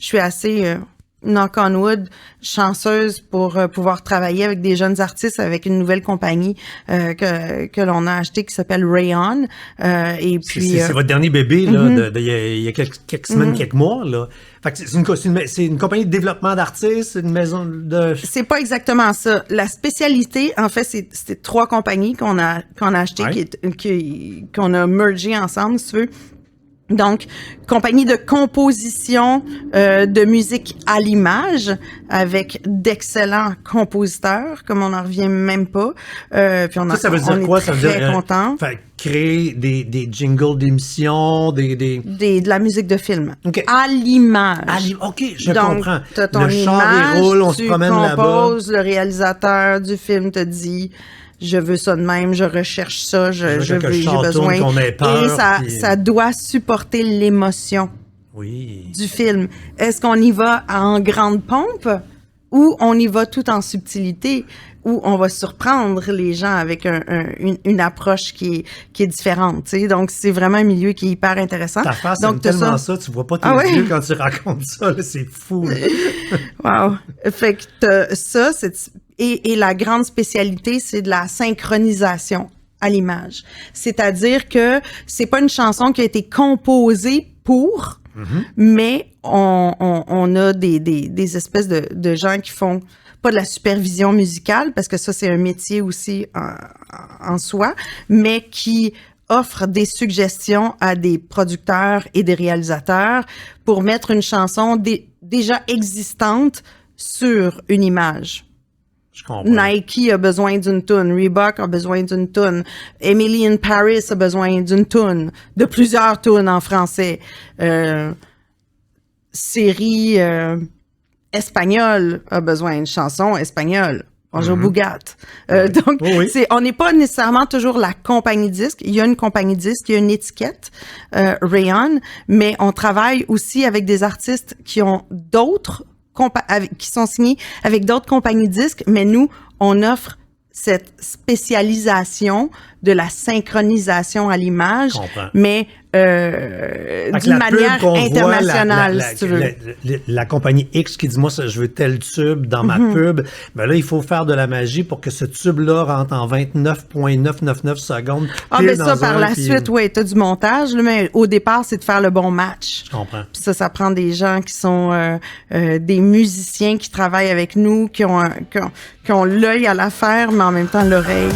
je suis assez knock on wood, chanceuse pour pouvoir travailler avec des jeunes artistes avec une nouvelle compagnie que l'on a acheté qui s'appelle Rayon. Et puis c'est votre dernier bébé là, il y a quelques semaines, quelques mois là. Fait que c'est une compagnie de développement d'artistes, une maison de. C'est pas exactement ça. La spécialité, en fait, c'est 3 compagnies qu'on a achetées, qu'on a mergées ensemble, si tu veux. Donc, compagnie de composition de musique à l'image avec d'excellents compositeurs, comme on n'en revient même pas. Puis ça veut dire quoi? Ça veut dire très content. Créer des jingles d'émissions, de la musique de film. Okay. À l'image. OK, je Donc, comprends. T'as ton le char image, déroule, on se promène là-bas. Tu composes, le réalisateur du film te dit je veux ça de même, je recherche ça, j'ai besoin. Qu'on ait peur, et ça doit supporter l'émotion du film. Est-ce qu'on y va en grande pompe ou on y va tout en subtilité, où on va surprendre les gens avec une approche qui est différente, tu sais. Donc, c'est vraiment un milieu qui est hyper intéressant. Ta face, donc, c'est tellement ça, tu vois pas tes yeux quand tu racontes ça, là, c'est fou. Wow! Fait que t'as ça, et la grande spécialité, c'est de la synchronisation à l'image. C'est-à-dire que c'est pas une chanson qui a été composée pour, mais on a des espèces de gens qui font pas de la supervision musicale, parce que ça, c'est un métier aussi en soi, mais qui offre des suggestions à des producteurs et des réalisateurs pour mettre une chanson déjà existante sur une image. Je comprends. Nike a besoin d'une toune, Reebok a besoin d'une toune, Emily in Paris a besoin d'une toune, de plusieurs tounes en français. Série espagnole a besoin d'une chanson espagnole. Bonjour Bougat. Donc, on n'est pas nécessairement toujours la compagnie disque. Il y a une compagnie disque, il y a une étiquette, Rayon, mais on travaille aussi avec des artistes qui ont qui sont signés avec d'autres compagnies disques, mais nous, on offre cette spécialisation de la synchronisation à l'image, mais d'une manière internationale, si tu veux. La compagnie X qui dit, moi, je veux tel tube dans ma pub, ben là, il faut faire de la magie pour que ce tube-là rentre en 29,999 secondes. Ah, ben ça, par la suite, oui, t'as du montage, là, mais au départ, c'est de faire le bon match. Je comprends. Puis ça prend des gens qui sont des musiciens qui travaillent avec nous, qui ont l'œil à l'affaire, mais en même temps l'oreille.